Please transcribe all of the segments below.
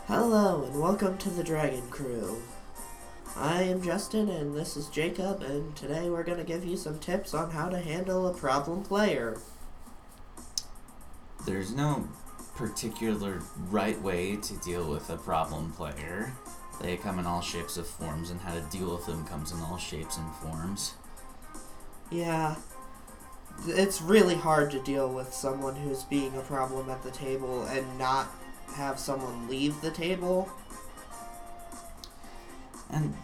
Hello and welcome to the Dragon Crew. I am Justin and this is Jacob, and today we're going to give you some tips on how to handle a problem player. There's no particular right way to deal with a problem player. They come in all shapes of forms, and how to deal with them comes in all shapes and forms. Yeah, it's really hard to deal with someone who's being a problem at the table and not have someone leave the table. And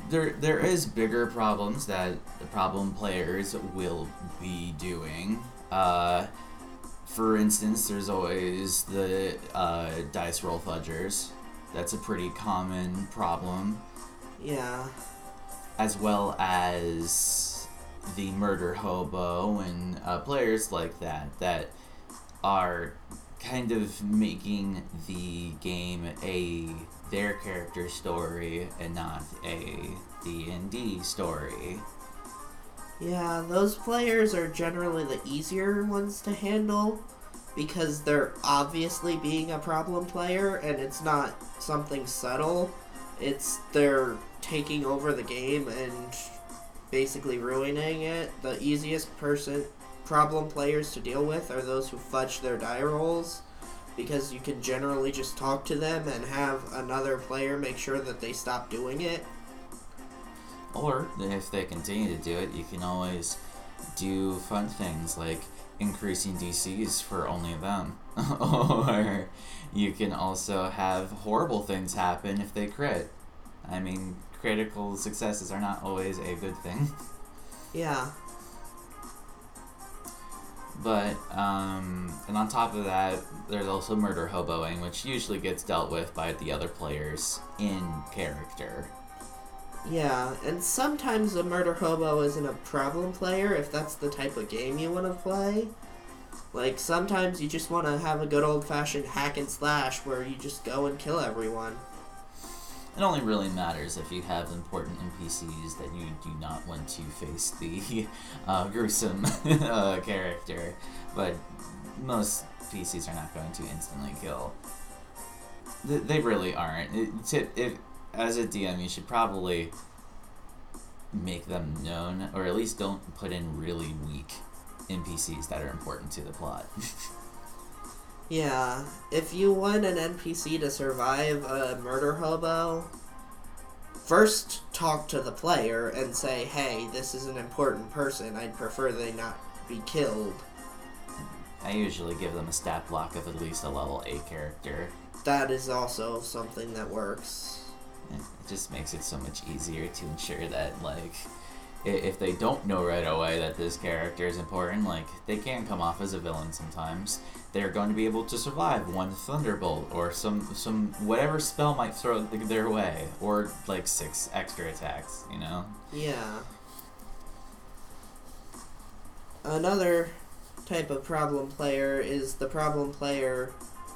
there is bigger problems that the problem players will be doing. For instance, there's always the dice roll fudgers. That's a pretty common problem. Yeah. As well as the murder hobo and players like that are kind of making the game their character story and not a D&D story. Yeah, those players are generally the easier ones to handle because they're obviously being a problem player and it's not something subtle. It's they're taking over the game and basically ruining it. The easiest problem players to deal with are those who fudge their die rolls, because you can generally just talk to them and have another player make sure that they stop doing it. Or, if they continue to do it, you can always do fun things like increasing DCs for only them. Or you can also have horrible things happen if they crit. I mean, critical successes are not always a good thing. Yeah. But, and on top of that, there's also murder hoboing, which usually gets dealt with by the other players in character. Yeah, and sometimes a murder hobo isn't a problem player if that's the type of game you want to play. Like, sometimes you just want to have a good old-fashioned hack and slash where you just go and kill everyone. It only really matters if you have important NPCs that you do not want to face the gruesome character, but most PCs are not going to instantly kill. They really aren't. As a DM, you should probably make them known, or at least don't put in really weak NPCs that are important to the plot. Yeah, if you want an NPC to survive a murder hobo, first talk to the player and say, hey, this is an important person, I'd prefer they not be killed. I usually give them a stat block of at least a level 8 character. That is also something that works. It just makes it so much easier to ensure that, like, if they don't know right away that this character is important, like, they can come off as a villain sometimes. They're going to be able to survive one Thunderbolt or some whatever spell might throw their way, or like 6 extra attacks, you know? Yeah. Another type of problem player is the problem player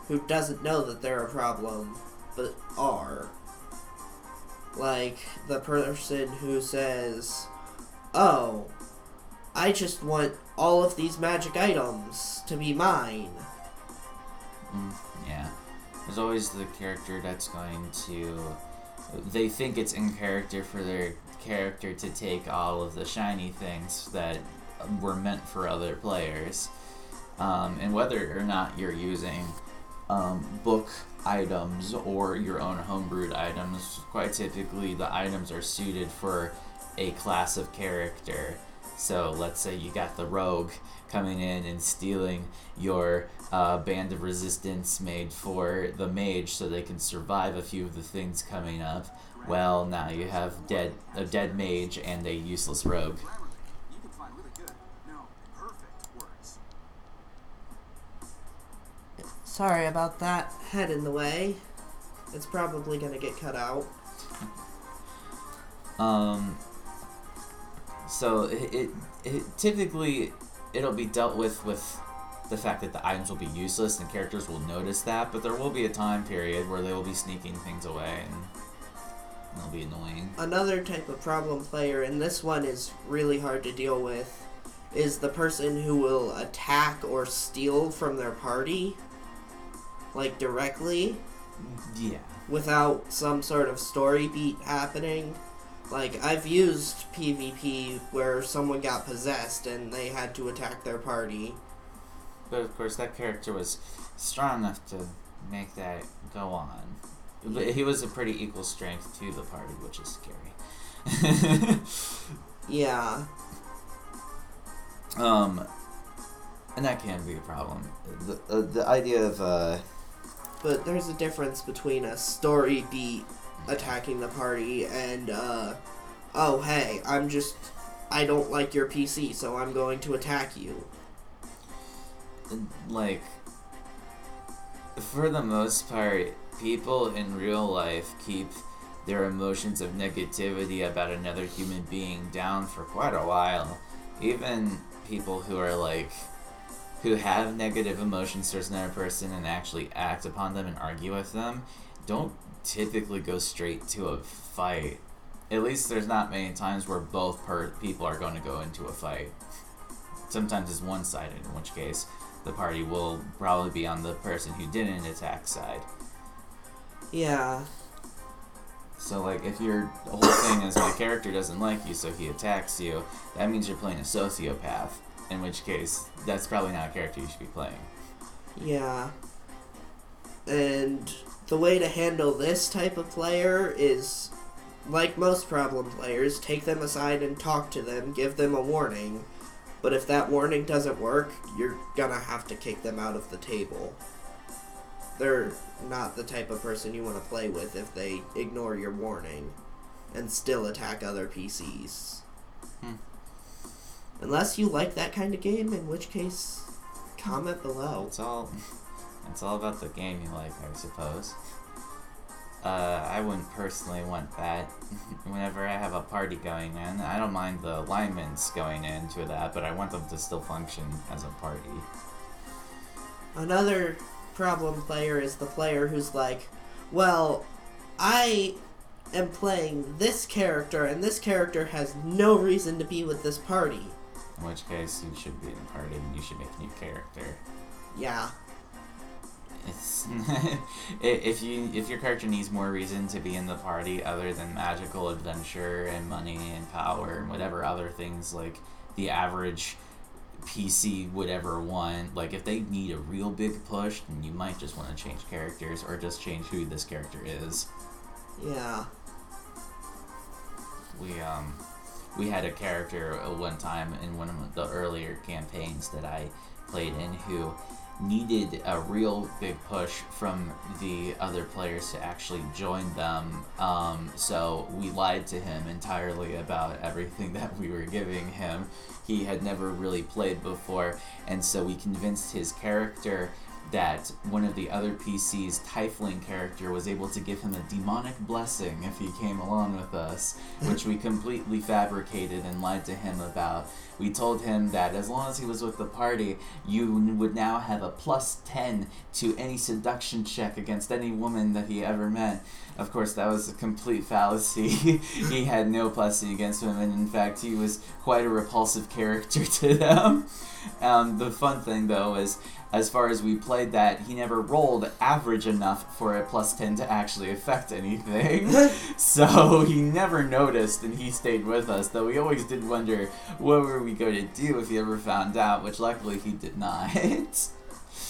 who doesn't know that they're a problem, but are. Like, the person who says, oh, I just want all of these magic items to be mine. Yeah. There's always the character that's going to... They think it's in character for their character to take all of the shiny things that were meant for other players. And whether or not you're using book items or your own homebrewed items, quite typically the items are suited for a class of character. So let's say you got the rogue coming in and stealing your band of resistance made for the mage so they can survive a few of the things coming up. Well, now you have a dead mage and a useless rogue. Sorry about that head in the way. It's probably going to get cut out. So it typically it'll be dealt with the fact that the items will be useless and characters will notice that, but there will be a time period where they will be sneaking things away and it'll be annoying. Another type of problem player, and this one is really hard to deal with, is the person who will attack or steal from their party, like directly. Yeah. without some sort of story beat happening. Like, I've used PvP where someone got possessed and they had to attack their party. But of course, that character was strong enough to make that go on. But he was a pretty equal strength to the party, which is scary. Yeah. And that can be a problem. The idea of But there's a difference between a story beat attacking the party and, oh, hey, I don't like your PC, so I'm going to attack you. like, for the most part, people in real life keep their emotions of negativity about another human being down for quite a while. Even people who are like, who have negative emotions towards another person and actually act upon them and argue with them, don't typically go straight to a fight. At least there's not many times where both people are going to go into a fight. Sometimes it's one-sided, in which case the party will probably be on the person who didn't attack side. Yeah. So, like, if your whole thing is my character doesn't like you, so he attacks you, that means you're playing a sociopath. In which case, that's probably not a character you should be playing. Yeah. And the way to handle this type of player is, like most problem players, take them aside and talk to them, give them a warning. But if that warning doesn't work, you're gonna have to kick them out of the table. They're not the type of person you want to play with if they ignore your warning and still attack other PCs. Unless you like that kind of game, in which case, comment below. It's all about the game you like, I suppose. I wouldn't personally want that. Whenever I have a party going in, I don't mind the alignments going into that, but I want them to still function as a party. Another problem player is the player who's like, well, I am playing this character, and this character has no reason to be with this party. In which case, you should be in a party and you should make a new character. Yeah. It's if your character needs more reason to be in the party other than magical adventure and money and power and whatever other things like the average PC would ever want, like if they need a real big push, then you might just want to change characters or just change who this character is. Yeah. We had a character one time in one of the earlier campaigns that I played in who needed a real big push from the other players to actually join them. So we lied to him entirely about everything that we were giving him. He had never really played before, and so we convinced his character that one of the other PC's Tiefling character was able to give him a demonic blessing if he came along with us, which we completely fabricated and lied to him about. We told him that as long as he was with the party, you would now have a +10 to any seduction check against any woman that he ever met. Of course, that was a complete fallacy. He had no +10 against women. In fact, he was quite a repulsive character to them. The fun thing, though, is as far as we played that, he never rolled average enough for a +10 to actually affect anything. So he never noticed, and he stayed with us, though we always did wonder what were we going to do if he ever found out, which luckily he did not.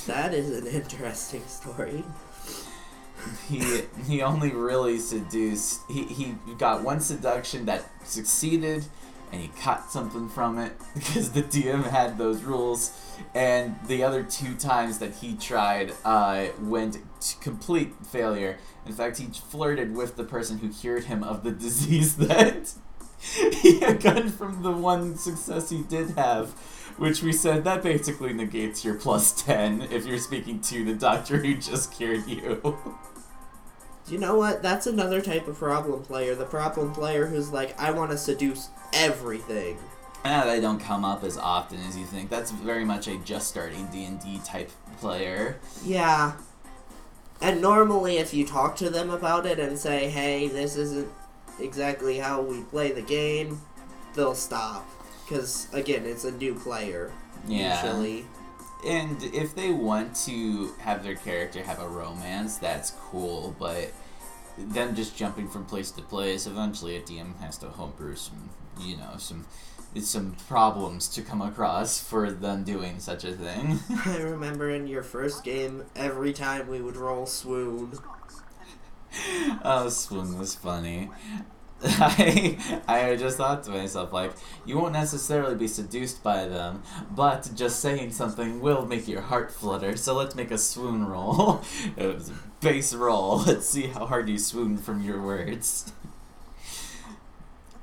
That is an interesting story. He only really seduced, he got one seduction that succeeded, and he caught something from it because the DM had those rules, and the other 2 times that he tried went to complete failure. In fact, he flirted with the person who cured him of the disease that he had gotten from the one success he did have, which we said that basically negates your +10 if you're speaking to the doctor who just cured you. You know what? That's another type of problem player. The problem player who's like, I want to seduce everything. They don't come up as often as you think. That's very much a just starting D&D type player. Yeah. And normally if you talk to them about it and say, hey, this isn't exactly how we play the game, they'll stop. Because, again, it's a new player, Yeah. usually. And if they want to have their character have a romance, that's cool, but them just jumping from place to place, eventually a DM has to homebrew some problems to come across for them doing such a thing. I remember in your first game, every time we would roll swoon. Oh, Swoon was funny. I just thought to myself, like, you won't necessarily be seduced by them, but just saying something will make your heart flutter, so let's make a swoon roll. It was a base roll. Let's see how hard you swoon from your words.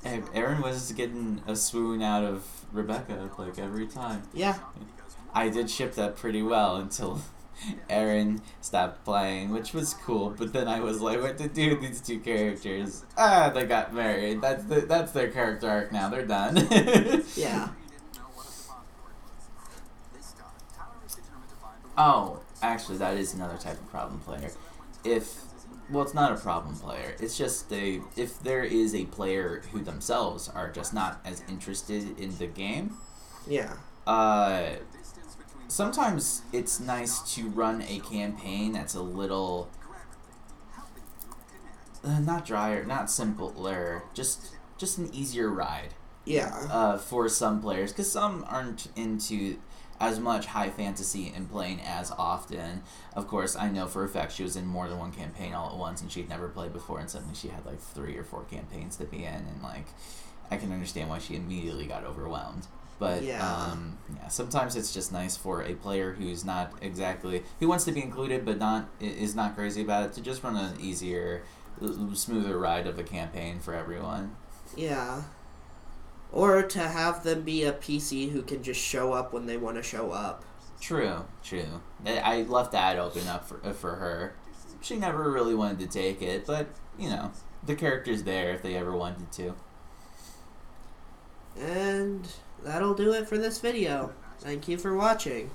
Aaron was getting a swoon out of Rebecca, like, every time. Yeah. I did ship that pretty well until Aaron stopped playing, which was cool, but then I was like, what to do with these two characters? They got married. That's their character arc now. They're done. Yeah. Oh, actually, that is another type of problem player. Well, it's not a problem player. It's just if there is a player who themselves are just not as interested in the game. Yeah. Sometimes it's nice to run a campaign that's a little not drier, not simpler, just an easier ride. Yeah. For some players, because some aren't into as much high fantasy and playing as often. Of course, I know for a fact she was in more than one campaign all at once, and she'd never played before, and suddenly she had like 3 or 4 campaigns to be in, and like I can understand why she immediately got overwhelmed. But Yeah. Sometimes it's just nice for a player who's not exactly who wants to be included, but is not crazy about it, to just run an easier, smoother ride of a campaign for everyone. Yeah. Or to have them be a PC who can just show up when they want to show up. True. I left that open up for her. She never really wanted to take it, but the character's there if they ever wanted to. And that'll do it for this video. Thank you for watching.